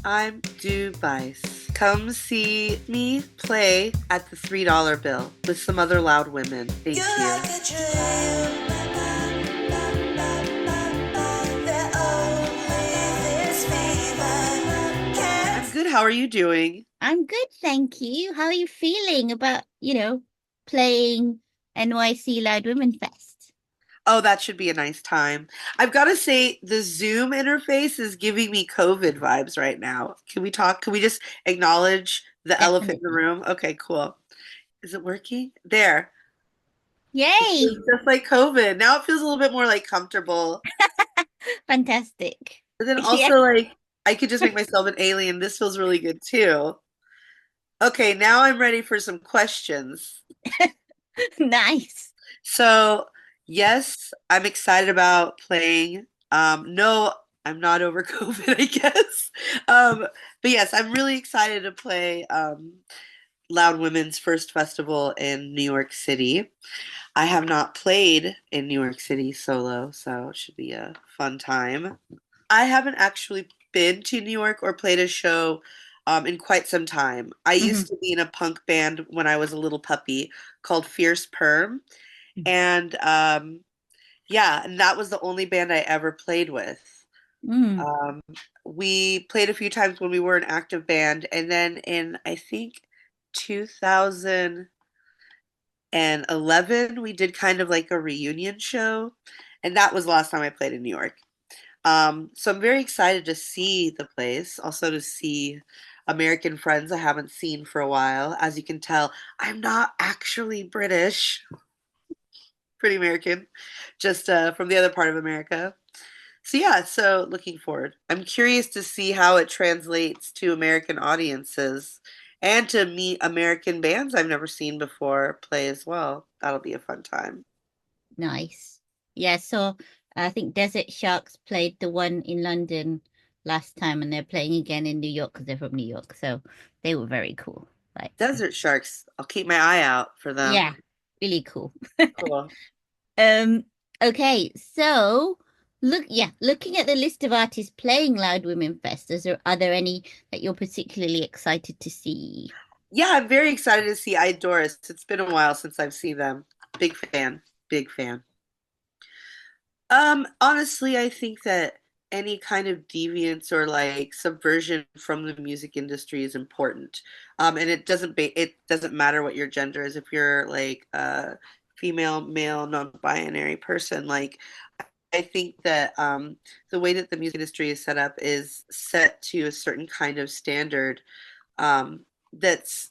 I'm Buyse. Come see me play at the $3 bill with some other loud women. Thank You're you. like a dream. That only this fever I'm can. good. How are you doing? I'm good, thank you. How are you feeling about, playing NYC Loud Women Fest? Oh, that should be a nice time. I've got to say, the Zoom interface is giving me COVID vibes right now. Can we talk? Can we just acknowledge the elephant in the Definitely. room? Okay, cool. Is it working? There. It feels Yay! just like COVID. Now it feels a little bit more like comfortable. Fantastic. And then Yeah, also like I could just make myself an alien. This feels really good too. Okay, now I'm ready for some questions. nice. So, yes, I'm excited about playing. No, I'm not over COVID, I guess. Um, but yes, I'm really excited to play Loud Women's first festival in New York City. I have not played in New York City solo, so it should be a fun time. I haven't actually been to New York or played a show in quite some time. I hmm used to be in a punk band when I was a little puppy called Fierce Perm. And yeah, and that was the only band I ever played with. Mm. Um, we played a few times when we were an active band, and then in I think 2011 we did kind of like a reunion show, and that was the last time I played in New York. So I'm very excited to see the place, also to see American friends I haven't seen for a while. As you can tell, I'm not actually British, pretty American, just from the other part of America. So yeah, so looking forward. I'm curious to see how it translates to American audiences and to meet American bands I've never seen before play as well. That'll be a fun time. Nice. Yeah, so I think Desert Sharks played the one in London last time, and they're playing again in New York because they're from New York. So they were very cool. Like, Desert Sharks, I'll keep my eye out for them. yeah, really cool. Cool. Um, okay, so looking at the list of artists playing Loud Women Fest, are there any that you're particularly excited to see? Yeah, I'm very excited to see Doris. It's been a while since I've seen them. Big fan. Big fan. Honestly, I think that any kind of deviance or like subversion from the music industry is important. And it doesn't matter what your gender is. If you're like a female, male, non-binary person, like I think that the way that the music industry is set up is set to a certain kind of standard that's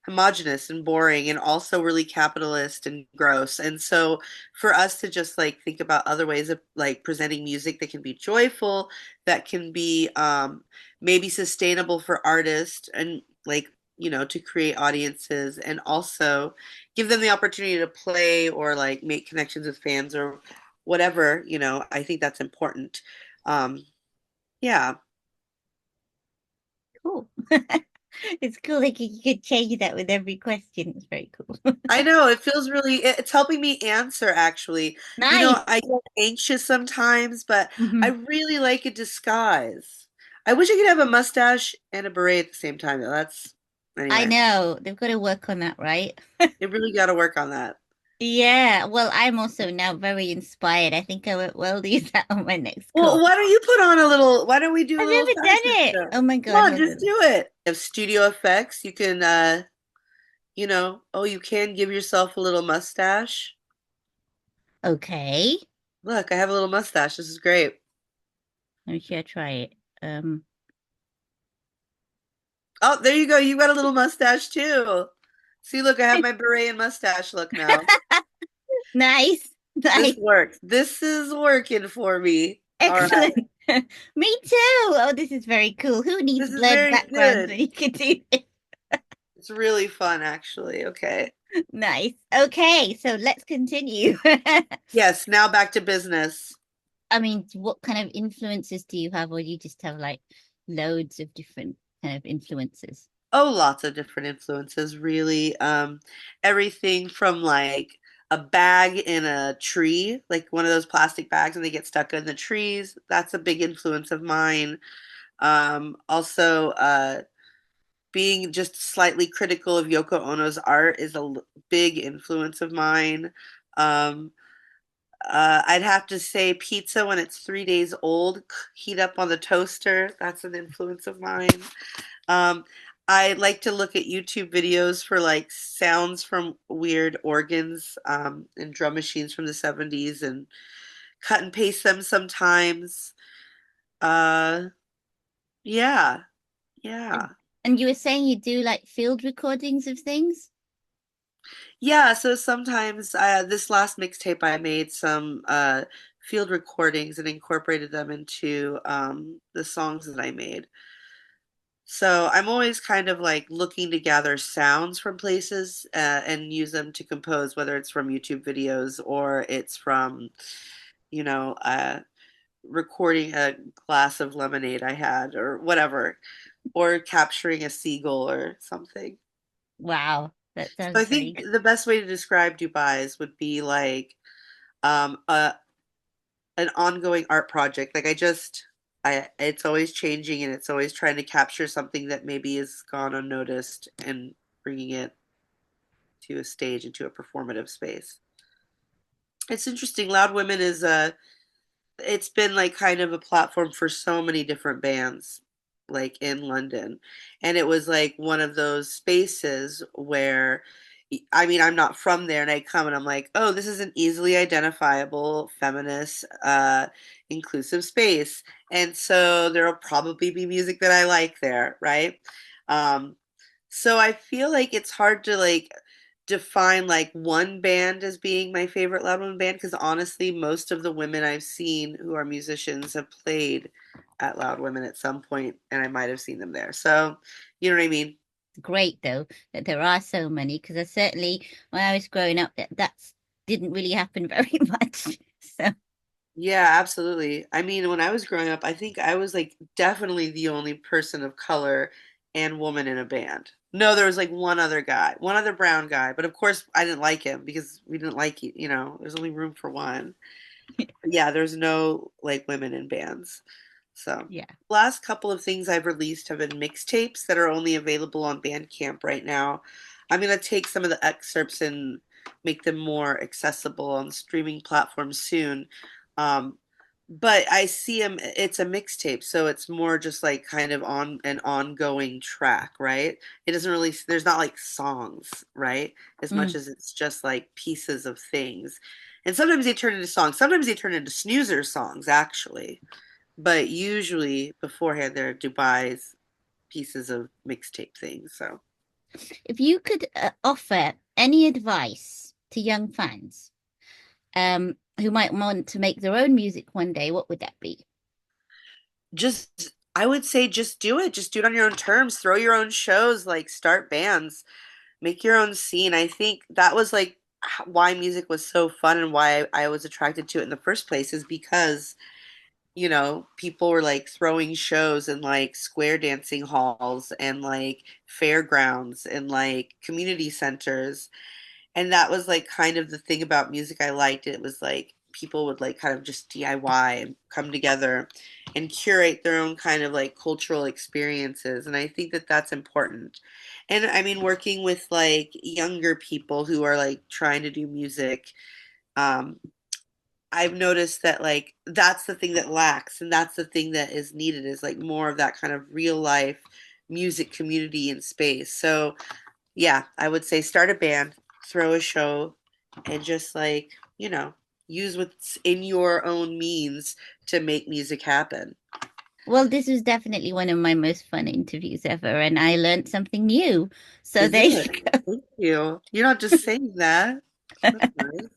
homogenous and boring and also really capitalist and gross. And so for us to just like think about other ways of like presenting music that can be joyful, that can be maybe sustainable for artists and like to create audiences and also give them the opportunity to play or like make connections with fans or whatever, I think that's important. Um, yeah. Cool. It's cool. Like you could change that with every question. It's very cool. I know it feels it's helping me answer actually. Nice. I get anxious sometimes, but I hmm really like a disguise. I wish I could have a mustache and a beret at the same time though. That's I anyway. know they've got to work on that, right? They really got to work on that. Yeah. Well, I'm also now very inspired. I think I will do that on my next Well, call. why don't we do a I've little never fashion done it. show? Oh my Come God, on, never. just do it. If studio effects, you can oh, you can give yourself a little mustache. Okay. Look, I have a little mustache. This is great. Let me sure try it. Um, Oh, there you go. You got a little mustache too. See, look, I have my beret and mustache look now. nice. This Nice. works. This is working for me. All right. Excellent. Me too. Oh, this is very cool. Who needs This is blurred very backgrounds good. when you can do it? It's really fun, actually. Okay. Nice. Okay, so let's continue. Yes, now back to business. I mean, what kind of influences do you have, or do you just have like loads of different kind of influences? Oh, lots of different influences, really. Everything from like a bag in a tree, like one of those plastic bags and they get stuck in the trees. That's a big influence of mine. Also, being just slightly critical of Yoko Ono's art is a big influence of mine. Um, I'd have to say pizza when it's 3 days old, heat up on the toaster. That's an influence of mine. Um, I like to look at YouTube videos for like sounds from weird organs and drum machines from the 70s and cut and paste them sometimes. Uh, yeah, yeah. And you were saying you do like field recordings of things? Yeah, so sometimes this last mixtape I made some field recordings and incorporated them into the songs that I made. So I'm always kind of like looking to gather sounds from places and use them to compose, whether it's from YouTube videos or it's from, you know, recording a glass of lemonade I had or whatever, or capturing a seagull or something. Wow, that So I sounds think very the best way to describe Dubai's would be like um, a an ongoing art project. I it's always changing and it's always trying to capture something that maybe has gone unnoticed and bringing it to a stage into a performative space. It's interesting. Loud Women is a it's been like kind of a platform for so many different bands like in London. And it was like one of those spaces where I mean, I'm not from there and I come and I'm like, "Oh, this is an easily identifiable feminist inclusive space." And so there'll probably be music that I like there, right? Um so I feel like it's hard to like define like one band as being my favorite Loud Women band because honestly, most of the women I've seen who are musicians have played at Loud Women at some point, and I might have seen them there. So, you know what I mean? great though that there are so many because I certainly when I was growing up that's didn't really happen very much. So Yeah, absolutely. I mean, when I was growing up, I think I was like definitely the only person of color and woman in a band. No, there was like one other guy, one other brown guy, but of course I didn't like him because we didn't like, there's only room for one. Yeah, there's no like women in bands. So, yeah. last couple of things I've released have been mixtapes that are only available on Bandcamp right now. I'm gonna take some of the excerpts and make them more accessible on streaming platforms soon. Um, but I see them, it's a mixtape, so it's more just like kind of on an ongoing track, right? It doesn't really, there's not like songs, right? As much Mm. as it's just like pieces of things. And sometimes they turn into songs, sometimes they turn into snoozer songs, actually. But usually beforehand, they're Dubai's pieces of mixtape things. So, If you could offer any advice to young fans who might want to make their own music one day, what would that be? I would say just do it. Just do it on your own terms. Throw your own shows, like start bands, make your own scene. I think that was like why music was so fun and why I was attracted to it in the first place is because, people were like throwing shows in like square dancing halls and like fairgrounds and like community centers. And that was like kind of the thing about music I liked. It was like people would like kind of just DIY and come together and curate their own kind of like cultural experiences. And I think that that's important. And I mean, working with like younger people who are like trying to do music, um, I've noticed that like that's the thing that lacks and that's the thing that is needed is like more of that kind of real life music community and space. So yeah, I would say start a band, throw a show, and just like, use what's in your own means to make music happen. Well, this was definitely one of my most fun interviews ever, and I learned something new. So Is there you it? Thank you. You're not just saying that. go. That's nice.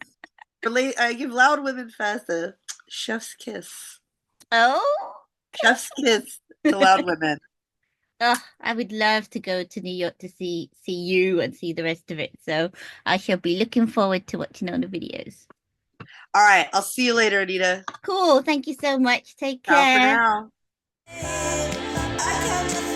But I give Loud Women Fest a chef's kiss. Oh. Chef's kiss to Loud Women. Oh, I would love to go to New York to see you and see the rest of it. So I shall be looking forward to watching all the videos. All right, I'll see you later, Anita. Cool. Thank you so much. Take Ciao for care. now. I count to